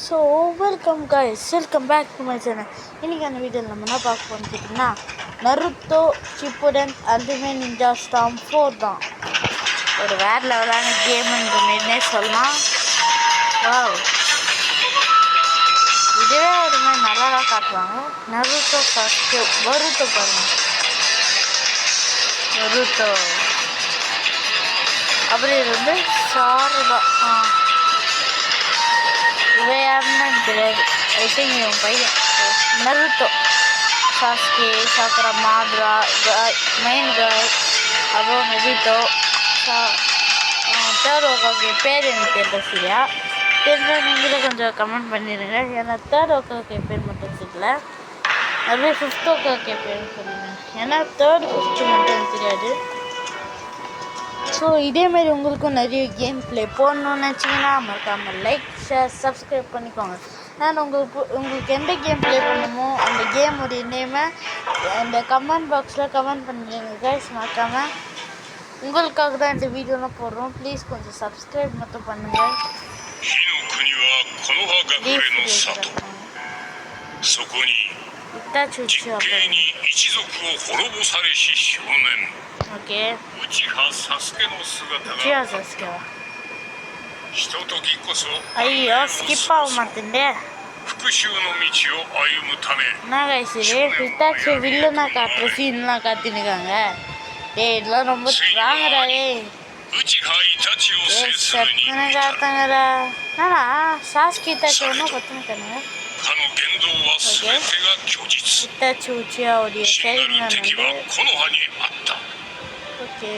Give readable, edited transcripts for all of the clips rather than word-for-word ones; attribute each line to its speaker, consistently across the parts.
Speaker 1: So welcome guys, welcome back to my channel. இன்றைக்கான வீடியோவில் நம்ம என்ன பார்க்க போகிறோம்னு கேட்டிங்கன்னா, Naruto Shippuden ultimate ninja storm 4 தான். ஒரு வேறு லெவலான கேம்ன்ற மாரினே சொல்லலாம். வாவ், இதுவே ஒரு மாதிரி நல்லா தான் காட்டுவாங்க. நருட்டோ ஃபஸ்ட்டு வருட்டோ பாருங்கள், வருட்டோ. அப்புறம் இது வந்து சாரதா. இவன் யாருன்னு எனக்கு தெரியாது. ஐ திங்க் இவன் பையன். நருட்டோ, சாஸ்கே, சாக்குரா, மாதுரா, மெயின் காய், அப்புறம் நொபிட்டோ, தேர்ட் ஓக்காவுக்கு பேர் எனக்கு தெரியல சரியா. தெரிஞ்ச நீங்களே கொஞ்சம் கமெண்ட் பண்ணிடுங்க. ஏன்னா தேர்ட் ஓக்காவுக்கு பேர் மட்டும் தெரியல. அப்படியே ஃபிஃப்த் ஓக்காவுக்கு பேர் சொல்லுங்க. ஏன்னா தேர்ட் ஃபிஃப்த்து மட்டும் எனக்கு தெரியாது. ஸோ இதேமாரி உங்களுக்கும் நிறைய கேம் ப்ளே போடணுன்னு நினச்சிங்கன்னா மறக்காமல் லைக், ஷேர், சப்ஸ்கிரைப் பண்ணிக்கோங்க. நான் உங்களுக்கு எந்த கேம் ப்ளே பண்ணணுமோ அந்த கேமுடைய நேமை அந்த கமெண்ட் பாக்ஸில் கமெண்ட் பண்ணிடுங்க கைஸ். மறக்காமல் உங்களுக்காக தான் இந்த வீடியோலாம் போடுறோம். ப்ளீஸ் கொஞ்சம் சப்ஸ்கிரைப் மட்டும் பண்ணுங்கள். ஓகே, ஐயோ ஸ்கிப் ஆக மாட்டேன்டே. என்ன கைஸ் இது ஹிட்டாச்சி வில்லுனா காட்டுற சீன்லாம் காத்தினுக்காங்க. டேய் இதெல்லாம் ரொம்ப ஸ்ட்ராங்கடாடே. சத்தனை காத்தாங்கடா. என்னடா சாஸ்கி ஹிட்டாச்சி ஒன்றும் பத்துனுக்கானுங்க. ஹிட்டாச்சி உச்சியாவுடைய செயல்கள் வந்து ஓகே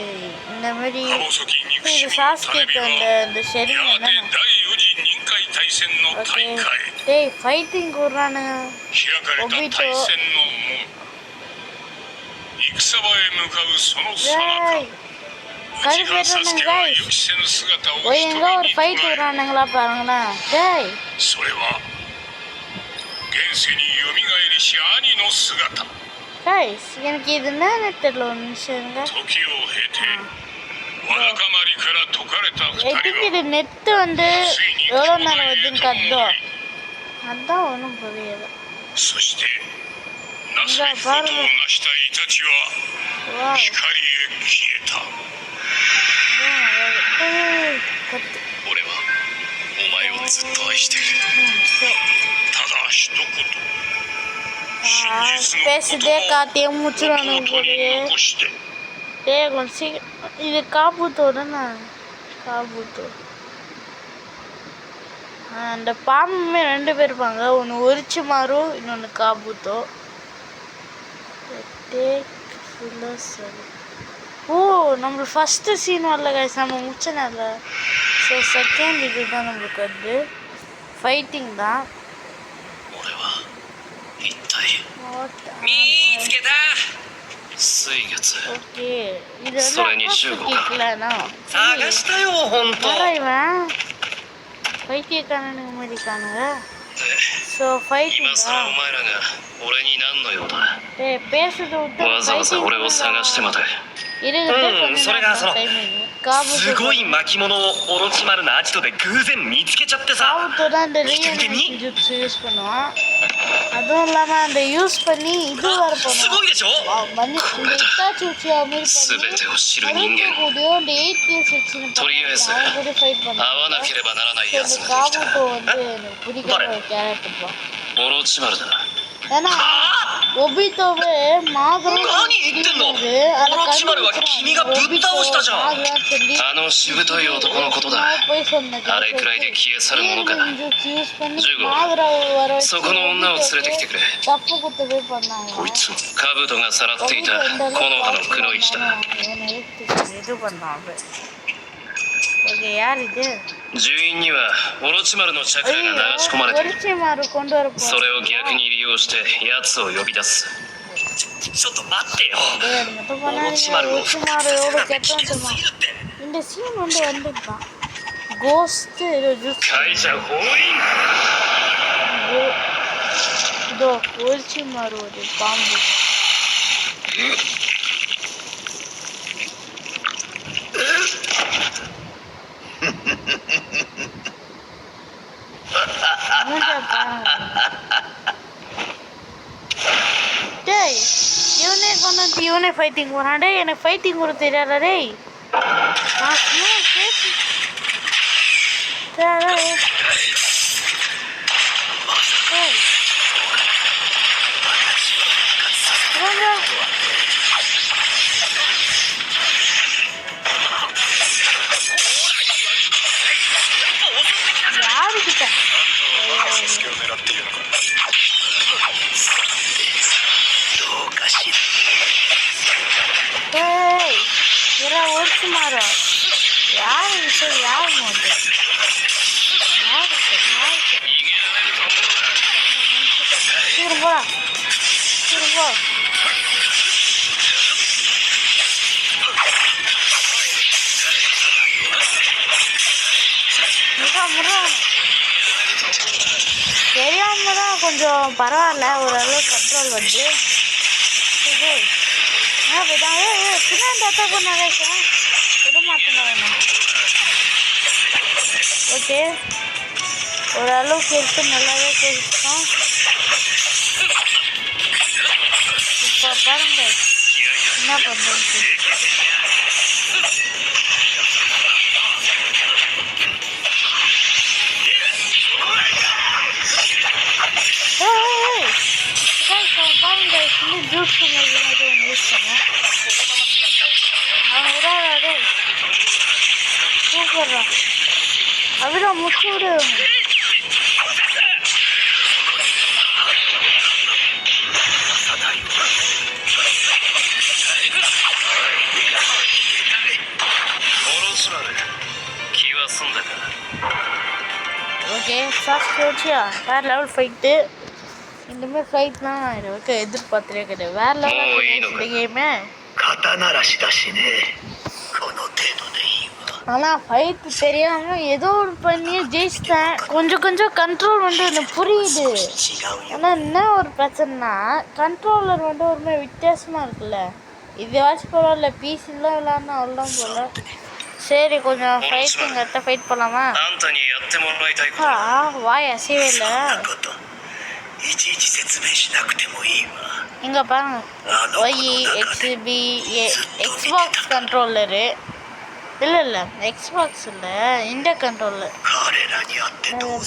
Speaker 1: இந்த மாதிரி இது சாஸ்கேக்கு அந்த ஷெரிங் தானே. ஓகே டேய் ஃபைட்டிங் கூடுறானுங்க. ஒபிட்டோ எங்க ஒரு ஃபைட் விடுறானுங்களா பாருங்களா. டேய் கைஸ் எனக்கு இது என்னன்னு தெரியல. ஒரு நிமிஷங்க. இது நெட்டு வந்து எவ்வளோ நேரம் வருதுன்னு கட்டோம். அதான் ஒன்றும் புரியல. பாருங்க பேசுதே காத்தியே முடிச்சிடணும் போலயே. டே கொஞ்சம் சீக்கிரம். இது காபூத்தோ தானே, காபூத்தோ. அந்த பாம்புமே 2 பேர் இருப்பாங்க. ஒன்று ஒரிச்சு மாறும், இன்னொன்று காபூத்தோ. ஓ நம்மளுக்கு ஃபஸ்ட்டு சீன் வரல கைஸ், நம்ம முடிச்சனால. ஸோ செகண்ட் இது தான் நம்மளுக்கு வந்து ஃபைட்டிங் தான். ஓகே இது கேட்கலண்ணா இவன் பைத்தியக்காரனுங்க மாதிரி இருக்கானுங்க. ஸோ ஃபைட்டிங் பேசுறது விட்டு யூஸ் பண்ணுவான். அதுவும் இல்லாமல் அந்த யூஸ் பண்ணி இது வர பண்ணுவான். இந்த 8 செக்ஷன் கூட ஃபைட் பண்ணுவான். காபூத்தோ வந்து எனக்கு பிடிக்காத ஒரு கேரக்டர் தான். ஏன்னா ஒபிட்டோவே மாதம் போய் சொன்னது யூஸ் பண்ணி மாதராவை வர தப்பு குத்து போய் பண்ணாங்க. இது பண்ணாங்க. ஓகே யார் இது? கொண்டு வர இந்த சீன் வந்து வந்துட்டான். கோஸ்ட் இதோ ஒழிச்சு மாறுவது பாம்பு. டேய் இவனே கொண்டு இவனே ஃபைட்டிங் போறான். டேய் எனக்கு ஃபைட்டிங் கூட தெரியாதா டேய். யாருக்கிட்ட ஒடிச்சு மாறும். யாரு விஷயம் யாரு மோட்டு சீக்கிரம் போடா சீக்கிரம் போ. தெரியாம தான் கொஞ்சம் பரவாயில்ல, ஓரளவு கண்ட்ரோல் வந்து பின்னாடி அட்டாக் பண்ணாங்க விட மாட்டேன். ஓகே ஓரளவுக்கு எடுத்து நல்லாவே தெரிஞ்சுட்டோம். இப்போ பாருங்க என்ன பண்ணுறது. பாருங்க இன்னும் ஜூஸ் பண்ணது யூஸ் பண்ணேன். அவன் விடாதே சூப்பர்ரா. அப்படிதான் முச்சு விடு. ஓகே ஃபர்ஸ்ட் வச்சியா வேறு லெவல் ஃபைட்டு. இந்தமாதிரி ஃபைட்லாம் நான் இதுக்கு எதிர்பார்த்துட்டே கிடையாது. வேறு லெவல் இந்த கேமு. ஆனால் ஃபைட்டு தெரியாமல் ஏதோ ஒரு பண்ணி ஜெயிச்சிட்டேன். கொஞ்சம் கொஞ்சம் கண்ட்ரோல் வந்து எனக்கு புரியுது. ஆனால் என்ன ஒரு பிரச்சனைனா கண்ட்ரோலர் வந்து ஒரு மாதிரி வித்தியாசமாக இருக்குல்ல. இதுவாச்சும் பரவாயில்ல, பிசிலாம் விளாட்னா அவ்வளோதான் போல. சரி கொஞ்சம் ஃபைட்டிங் கரெக்டாக ஃபைட் பண்ணலாமா? வாய் அசைவே இல்லை. இங்கே பாருங்க ஒய் எக்ஸ்பி எக்ஸ்பாக்ஸ் கண்ட்ரோலரு இல்லை எக்ஸ்பாக்ஸ் இல்லை இந்த கண்ட்ரோலர்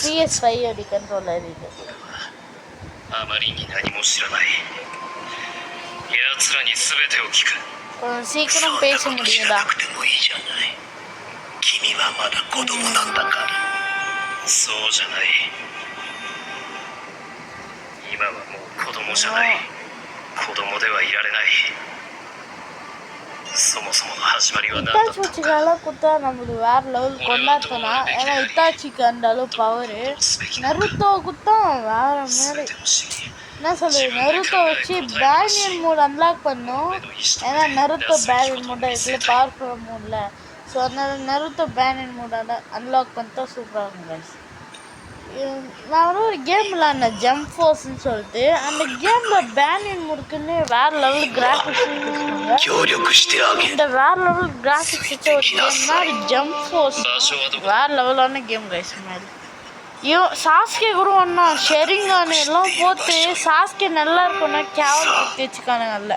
Speaker 1: PS5 அப்படி கண்ட்ரோலர் இது. கொஞ்சம் சீக்கிரம் பேச முடியுதா? இத்தாச்சிக்கால குத்தா நம்மளுக்கு வேற லெவல் கொண்டாட்டனா. ஏன்னா இத்தாச்சிக்கு அந்த அளவு பவரு. நருத்தோ குத்தா வேற மாதிரி என்ன சொல்றது. நருத்தோ வச்சு பேனியன் மோட் அன்லாக் பண்ணும். ஏன்னா நருத்தோ பேனியன் மோட் இதுல பவர்ஃபுல் மோட்ல. ஸோ அதனால நருத்தோ பேனியன் மோட் அன்லாக் பண்ணிட்டா சூப்பராக இருக்கும் கைஸ். நான் வந்து ஒரு கேம் விளாட்னேன் ஜம்ப் ஃபோர்ஸ்ன்னு சொல்லிட்டு. அந்த கேமில் பேனியன் முடுக்குன்னு வேறு லெவல் கிராஃபிக்ஸ் இந்த வேறு லெவல் கிராஃபிக்ஸ் வச்ச ஒரு கேம்னா அது ஜம்ப் ஃபோர்ஸ். வேறு லெவலான கேம் கைஸ். மாதிரி சாஸ்கே கூட ஒன்றா ஷெரிங்கானு எல்லாம் போட்டு சாஸ்கே நல்லா இருக்கும்னா கேவல் பற்றி வச்சுக்கானுங்க. நல்ல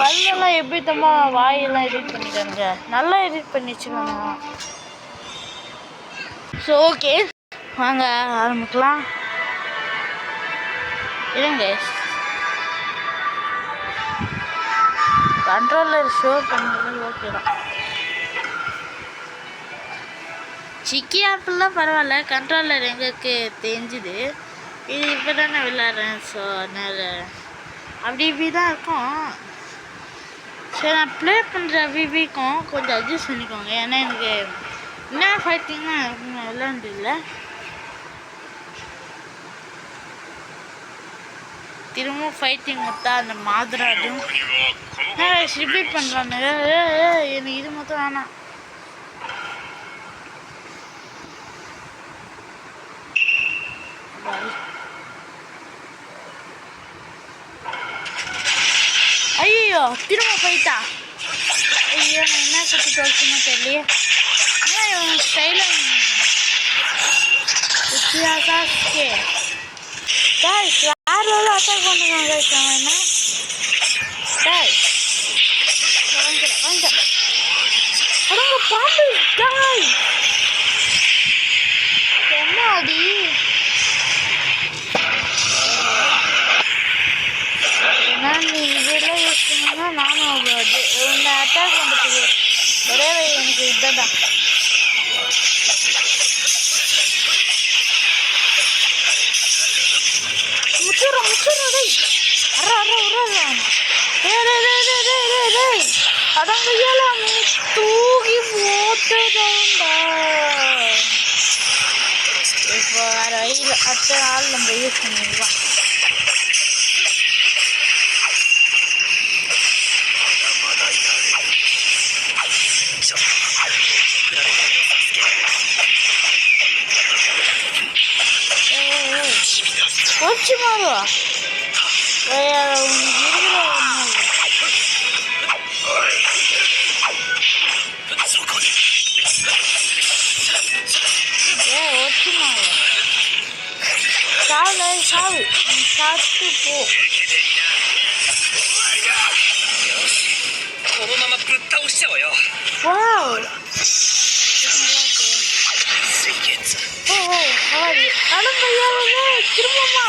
Speaker 1: பல்லெல்லாம் எப்படி தம்மா வாயெல்லாம் எடிட் பண்ணிக்கானுங்க. நல்லா எடிட் பண்ணி வச்சுக்கானுங்க. ஸோ ஓகே வாங்க ஆரம்பிக்கலாம். இல்லைங்க கண்ட்ரோலர் ஷோ பண்ணுறது ஓகே தான். சிக்கி ஆப்பிள்லாம் பரவாயில்ல, கண்ட்ரோலர் எங்களுக்கு தெரிஞ்சுது. இது இப்போ தான் நான் விளாட்றேன். ஸோ அதனால் அப்படி இப்படி தான் இருக்கும். சரி நான் ப்ளே பண்ணுற விவிக்கும் கொஞ்சம் அட்ஜஸ்ட் பண்ணிக்கோங்க. ஏன்னா எனக்கு என்ன ஃபைட்டிங்னா விளாண்டு இல்லை. திரும்ப ஃபைட்டிங் விட்டா அந்த மாதிராடும் ரிப்பீட் பண்ணுறானுங்க. எனக்கு இது மொத்தம் வேணாம். ஐயோ திரும்ப ஃபைட்டா? ஐயோ நான் என்ன கற்று தொலைச்சுன்னு தெரியலையே. ஆனால் இவன் ஸ்டைலாக Yeah, Sasuke. Guys, யார் எவ்வளோ அட்டாக் பண்ணுறாங்க guys அவன் என்ன? Guys, வாங்க. அடங்க பாம்பு guys. என்ன அடி? நான் இதெல்லாம் யூஸ் பண்ணா நானும் அவ்வளோ உன்னை அட்டாக் பண்ணுறதுக்கு ஒரே வழி எனக்கு இதுதான். முச்சுறா டேய். அடங்க ஏலாமே தூக்கி போட்டுதான்டா. இப்போ வேற வழியில் அடுத்த ஆள் நம்ம யூஸ் பண்ணிடுவோம். வச்சு மாறுவா சாவு சாத்து போ. திரும்பமா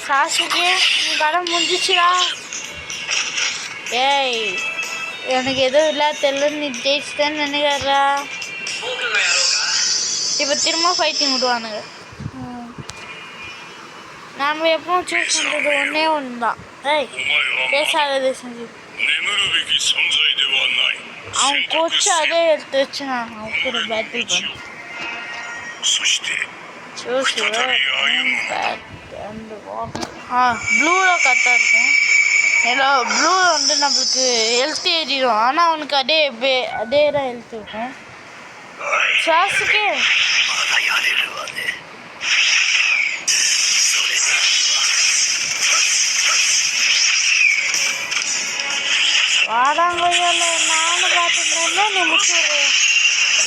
Speaker 1: சாசுக்கே நீ படம் முடிஞ்சிச்சுடா. ஏய் எனக்கு எதுவும் இல்லை தெரியல நீ ஜெயிச்சுட்டேன்னு நினைக்கிறா. இப்போ திரும்ப ஃபைட்டிங் விடுவானுங்க. நாம் எப்பவும் சூஸ் பண்ணுறது ஒன்று தான். ஏய் பேசாதது செஞ்சு அவன் கோச்சு அதே எடுத்து வச்சு நான் அவன் கூட பேட்டில் பண்ணேன். ப்ளூவில் கரெக்டாக இருக்கும். ஏன்னா ப்ளூ வந்து நம்மளுக்கு ஹெல்த் ஏறிடும். ஆனால் அவனுக்கு அதே தான் ஹெல்த் இருக்கும். சாசுக்கே வாடாங்கொய்யால நானும் பார்த்துருந்தேன். நீ முடிச்சுடுற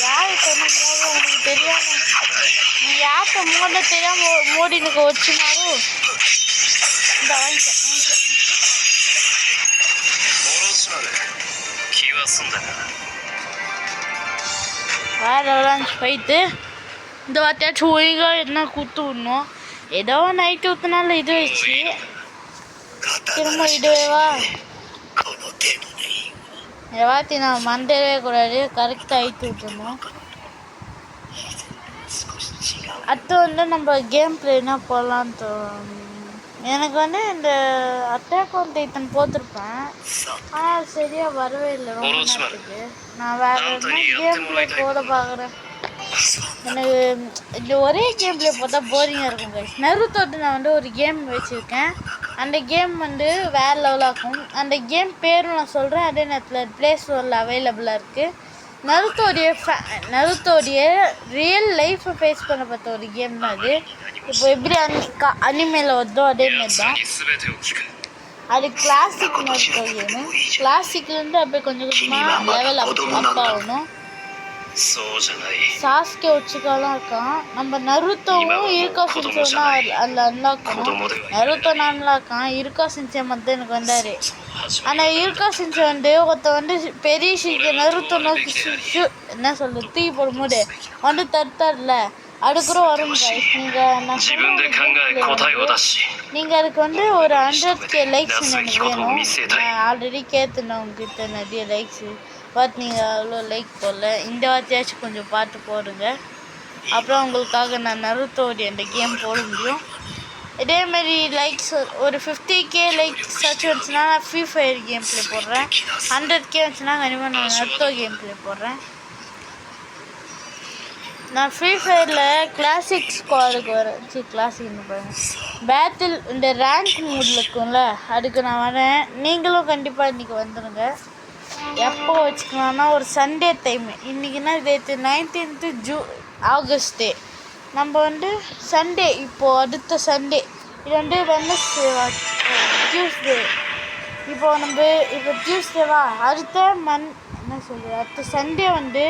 Speaker 1: யார் சொன்ன மோத உனக்கு தெரியாம நீ யார்கிட்ட மோத தெரியாம மோடினுக்கு வச்சுனாரு. இந்த வேற விளாஞ்சி போயிட்டு இந்த வார்த்தையாச்சும் ஒழுங்காக என்ன குத்து விடணும். ஏதோ நைட்டு ஊற்றினால இது வச்சு திரும்ப இதுவேவா வாத்தி நான் மண்டவே கூடாது. கரெக்டாக ஐட்டு விட்டுருணும். அடுத்து வந்து நம்ம கேம் பிளே என்ன போடலான்னு தோணும். எனக்கு வந்து இந்த அட்டாக் ஆன் டைட்டன் போட்டிருப்பேன். ஆனால் சரியாக வரவே இல்லை ரொம்ப நேரத்துக்கு. நான் வேறு என்ன கேம் பிளே போட பார்க்குறேன். எனக்கு இந்த ஒரே கேம் பிளே போட்டால் போரிங்காக இருக்கும் கைஸ். நருட்டோட்டு நான் வந்து ஒரு கேம் வச்சுருக்கேன். அந்த கேம் வந்து வேறு லெவலாக இருக்கும். அந்த கேம் பேரும் நான் சொல்கிறேன். அதே நேரத்தில் ப்ளே ஸ்டோரில் அவைலபிளாக இருக்குது. நருட்டோடைய ரியல் லைஃப்பை ஃபேஸ் பண்ண பார்த்த ஒரு கேம் தான் அது. இப்போ எப்படி அனிமேல வருதோ அதே மாதிரி தான் அது. Classic Naruto game. கிளாசிக்லேருந்து அப்படியே கொஞ்சம் கொஞ்சமாக லெவல் அப் ஆகணும். சாஸ்கே உச்சிக்காலாம் இருக்கான். நம்ம நருட்டோவும் இருக்கா சின்சேனா அதில் அன்லாக் பண்ணும். நருட்டோ நான்லாம் இருக்கான். இருக்கா சின்சே மட்டும் எனக்கு வந்தார். ஆனால் இருக்கா சின்சே வந்து ஒருத்த வந்து பெரிய ஷீக்கு நருட்டோ நோக்கி என்ன சொல்கிறது தூக்கி போடும்போது வந்து தடுத்தார்ல அதுக்குறம் வரும் கைஸ். நீங்கள் அதுக்கு வந்து ஒரு 100K லைக்ஸ் எனக்கு வேணும். நான் ஆல்ரெடி கேட்டுனேன் உங்ககிட்ட நிறைய லைக்ஸு. பட் நீங்கள் அவ்வளோ லைக் போடல. இந்த வார்த்தையாச்சும் கொஞ்சம் பார்த்து போடுங்க. அப்புறம் உங்களுக்காக நான் நருட்டோடைய அந்த கேம் போட முடியும். இதேமாரி லைக்ஸ் ஒரு 50K லைக்ஸ் ஆச்சு வந்துச்சுன்னா நான் ஃப்ரீ ஃபயர் கேம் பிளே போடுறேன். 100K வந்துச்சுன்னா கண்டிப்பாக நான் நருட்டோ கேம் பிளே போடுறேன். நான் ஃப்ரீ ஃபயரில் கிளாசிக் ஸ்குவாடுக்கு வரேன். கிளாசிக்னு பாருங்கள் பேட்டில் இந்த ரேங்க் மூடில் இருக்கும்ல அதுக்கு நான் வரேன். நீங்களும் கண்டிப்பாக இன்றைக்கி வந்துடுங்க. எப்போ வச்சுக்கலாம்னா ஒரு சண்டே டைமு. இன்றைக்கினா டேட்டு 19th ஆகஸ்ட். நம்ம வந்து சண்டே இப்போது அடுத்த சண்டே இது வந்து வெட்னஸ்டேவா டியூஸ்டே. இப்போ டியூஸ்டேவா அடுத்த அடுத்த சண்டே வந்து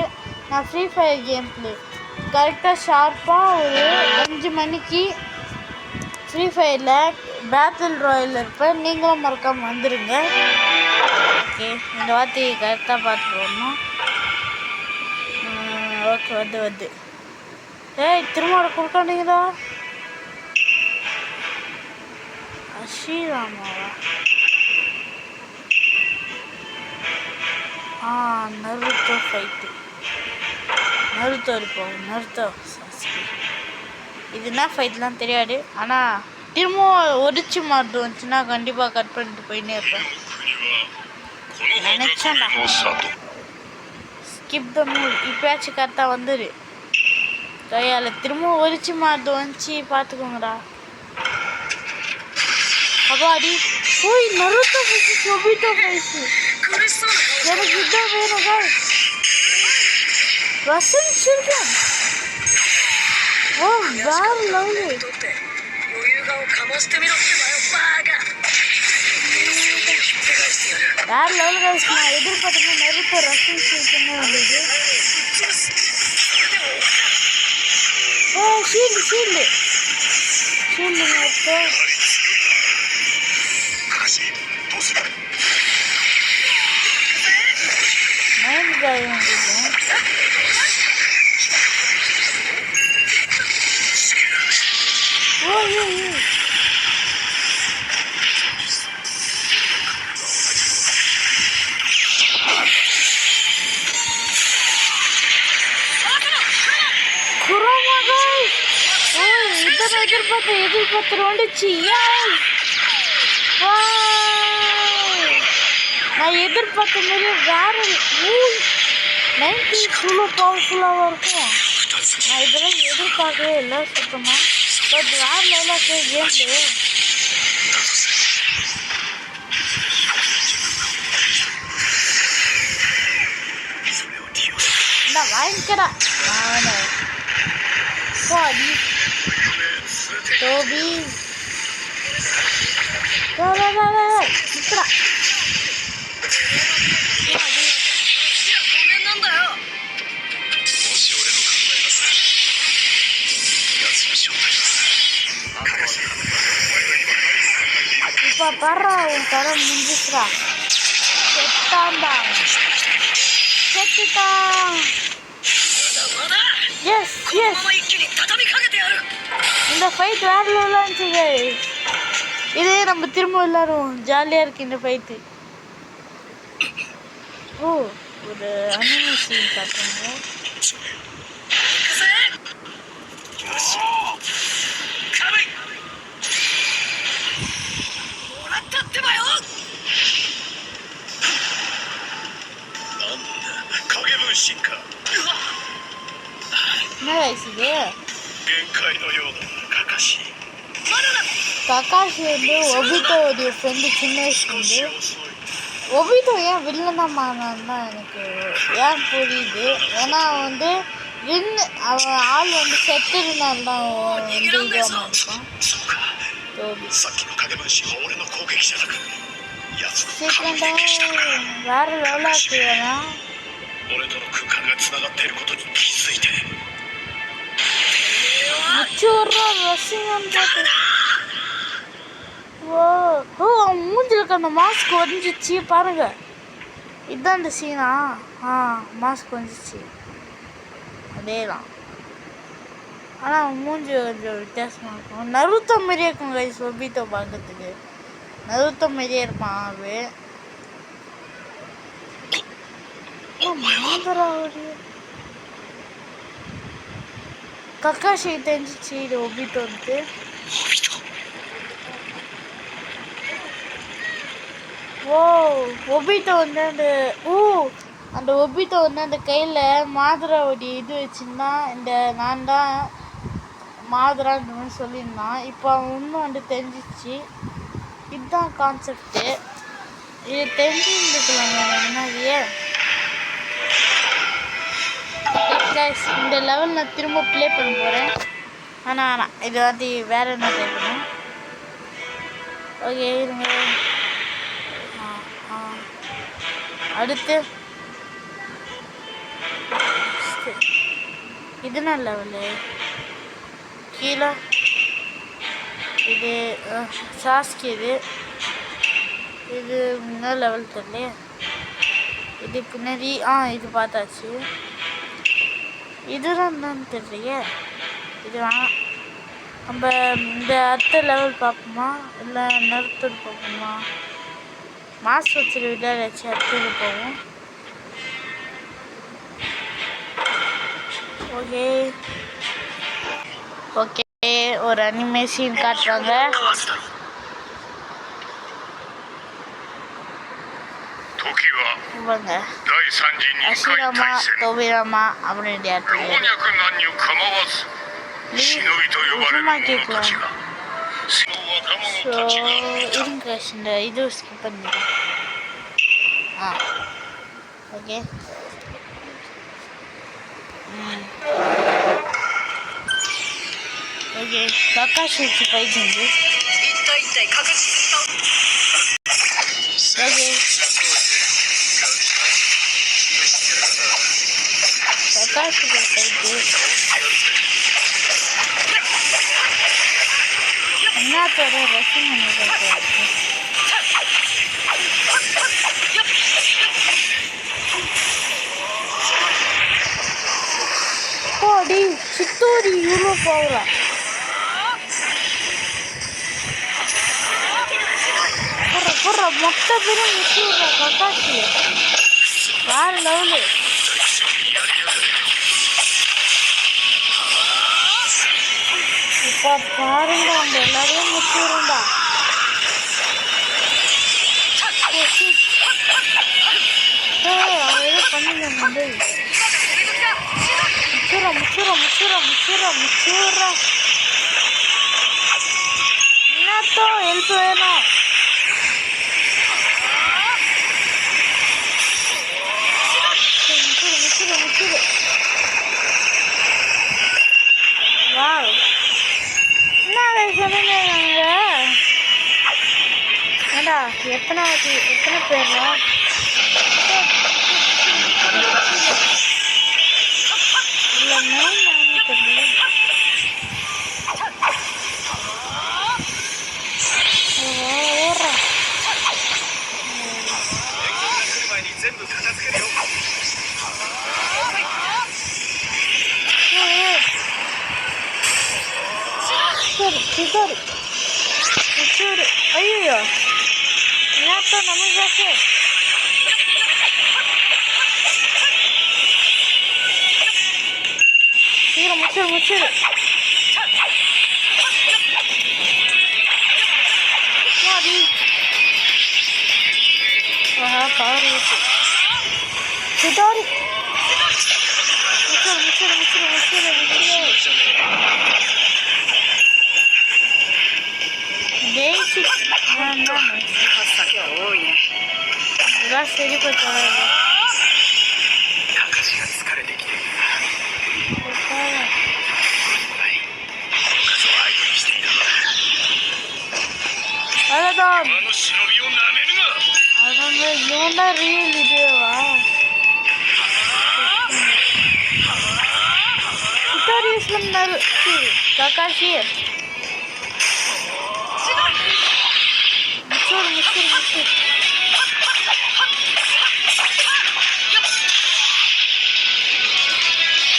Speaker 1: நான் ஃப்ரீ ஃபயர் கேம் பிளே கரெக்டாக ஷார்ப்பாக ஒரு 5 மணிக்கு ஃப்ரீ ஃபயரில் பேட்டில் ராயல் இருப்பேன். நீங்களும் மறக்காமல் வந்துடுங்க. ஓகே, இந்த வார்த்தை கரெக்டாக பார்த்து போடணும். ஓகே, வந்து ஏய் திரும்ப கொடுக்காண்டீங்களா? ஸ்ரீராமாவா? Naruto fight. நருட்டோ இருப்போம். நருட்டோ இது என்ன ஃபைட்லாம் தெரியாது. ஆனால் திரும்பவும் ஒடிச்சு மாட்டு வந்துச்சுன்னா கண்டிப்பாக கட் பண்ணிட்டு போயின்னே இருப்பேன். நினச்சேன்டா ஸ்கிப் த மூவ். இப்போயாச்சும் கரெக்டாக வந்துடு கையால். திரும்பவும் ஒடிச்சு மாட்டு வந்துச்சு பார்த்துக்கோங்கடா. அப்பாடி ஓய் நருட்டோ ஃபைட்டு ஒபிட்டோ ஃபைட்டு. எனக்கு இதான் வேணும் guys. Russian children. Oh, வேற லெவலு. வேற லெவலு guys. நான் எதிர்பார்த்தேன் நருட்டோ ரஷ்யன் சில்ட்ரன் வந்தது. Shield Naruto. மைண்ட் காய் வந்தது. எதிர்பார்த்து வந்துச்சு. நான் எதிர்பார்த்த மாதிரியே வேற 90 இவ்வளோ பவர்ஃபுல்லாகவும் இருக்கும். நான் இதெல்லாம் எதிர்பார்க்கவே இல்லை சுத்தமாக. பட் வேற லெவலாக கேம் பிளே. இந்த வாங்கிக்கடா பாடி டோபி. நிற்கடா இப்போ பர்றா உன் கதை முடிஞ்சிச்சுடா. செத்துட்டான். எஸ் இந்த ஃபைட் வேற லெவலாக இருந்துச்சு. இதே நம்ம திரும்ப எல்லாரும் ஜாலியாக இருக்கு இந்த ஃபைட்டு. ஒரு அனிமே சீன் காட்டுறாங்க. என்ன வயசுது? ககாஷி வந்து ஒபிட்டோடைய ஃப்ரெண்டு சின்ன வயசுலேருந்து. ஒபிட்டோ ஏன் வில்லனாக மாறினான்னு எனக்கு ஏன் புரியுது. ஏன்னா அவன் வந்து அவன் ஆள் வந்து செத்துருந்தால் தான் வந்து இதாக இருப்பான். சீக்கிரம்டா வேற லெவலாக இருக்குதுன்னா மூஞ்சிலுக்கு அந்த மாஸ்க் வந்துச்சு பாருங்க. இதுதான் இந்த சீனா. மாஸ்க் வந்துச்சு அதேதான். ஆனால் மூஞ்சி கொஞ்சம் வித்தியாசமாக இருக்கும். நருட்டோ மாரியே இருக்கும் கைஸ். ஒபிட்டோ பார்க்கறதுக்கு நருட்டோ மாரியே இருப்பான் ஆளு. கக்காஷி தெரிஞ்சிச்சு இது ஒபிட்டோ வந்து. ஒபிட்டோ வந்து அந்த ஒபிட்டோ வந்து அந்த கையில் மாதுராவுடைய இது வச்சுருந்தா இந்த நான் தான் மாதுரான்ற மாதிரி சொல்லியிருந்தான். இப்போ அவன் இன்னும் வந்து தெரிஞ்சிச்சு. இதுதான் கான்செப்டு. இது தெரிஞ்சுருந்துக்கலாம் முன்னாடியே. இந்த லெவல் நான் திரும்ப ப்ளே பண்ண போகிறேன். ஆனால் இது வந்து வேற என்ன ட்ரை பண்ணேன். ஓகே இருங்க. அடுத்து இது என்ன லெவலு? கீழே இது சாஸ்கி. இது என்ன லெவல் தெரியல. இது பின்னாடி இது பார்த்தாச்சு. இதுதான் என்னன்னு தெரியலையே. இது வேணாம். நம்ம இந்த அடுத்த லெவல் பார்ப்போமா இல்லை நிறுத்தது பார்ப்போமா? மாஸ் வச்சுரு விளையாடாச்சு. அடுத்தது போவோம். ஓகே ஓகே, ஒரு அனிமேஷன் காட்டுறாங்க. இவங்க அஷிராமா தோபிராமா அப்படின்னு சும்மா கேட்கலாம். ஸோ இருங்க, இந்த இது ஸ்கிப் பண்ணிடுறேன். ஓகே. ஓகே, கக்காஷி வச்சு ஃபைட் வந்து ஓகே. கக்காஷி ஃபைட்டு என்னத்தோட ரசம் போடி சித்தோடி இவ்வளோ போகலாம். போடுற மொத்த பேரும் முச்சு விடுற கக்காசி வேற லெவலு. இப்போ பாருங்க, அவங்க எல்லாரையும் முச்சு விடுறா. அவன் எதுவும் பண்ணுங்க வந்து முச்சுரா என்னத்தோ ஹெல்ப் வேணும். முச்சுரு வா. என்ன சொல்லுங்க ஏண்டா, எத்தனை பேர்லாம் ஐயோ என்னப்பா நமக்கு முச்சிரு பவர் இருக்கு. சிதோரி முச்சிரு ஜெயிச்சு இதெல்லாம் சரி பார்த்தா அதான் இவன்டா ரியல் இதுவா? யூஸ் பண்ணாரு கக்காஷி. முச்சூர்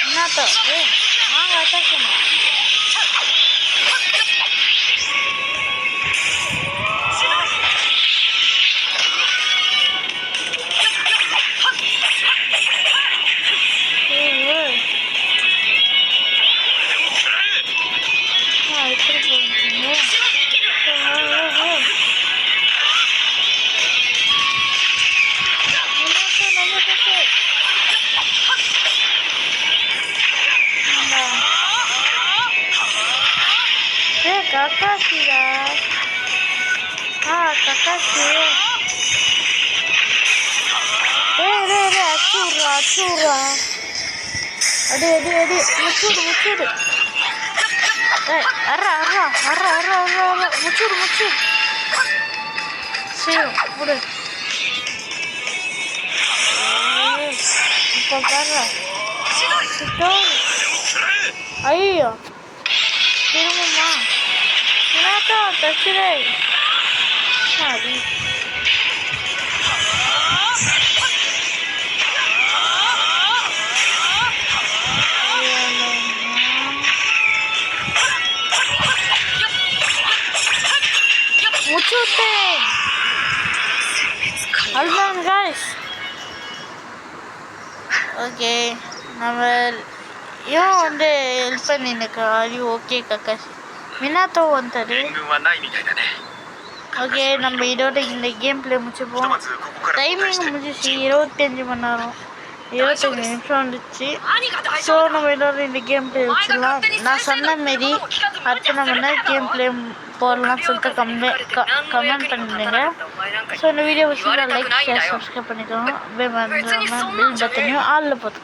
Speaker 1: என்னத்தோ வாங்க அட்டாக் பண்ண. Kakashi Kakashi. Acura. Adi. Mucur. Arra. Mucur. Sih, udah. Apa parah? Situ. ஐயோ திரும்பமா என்னக்கா தச்சுரே சரி முச்சுட்டேன் அதுதான் guys ஓகே நம்ம ஏன் வந்து ஹெல்ப் பண்ணினக்கா அது ஓகே கக்காஷ் மினாத்தோ வந்தாரு ஓகே நம்ம இதோட இந்த கேம் பிளே முடிச்சுப்போம் டைமிங் முடிஞ்சிச்சு 25 மணி நேரம் 25 நிமிஷம் வந்துச்சு ஸோ நம்ம இதோட இந்த கேம் பிளே வச்சுக்கலாம் நான் சொன்ன மாரி அடுத்து நம்ம என்ன கேம் பிளே போடலாம்னு சொல்லிட்டு கமெண்ட் பண்ணிடுங்க ஸோ இந்த வீடியோ வச்சு லைக் ஷேர் சப்ஸ்கிரைப் பண்ணிக்கோங்க பில் பட்டனையும் ஆளில் பார்த்து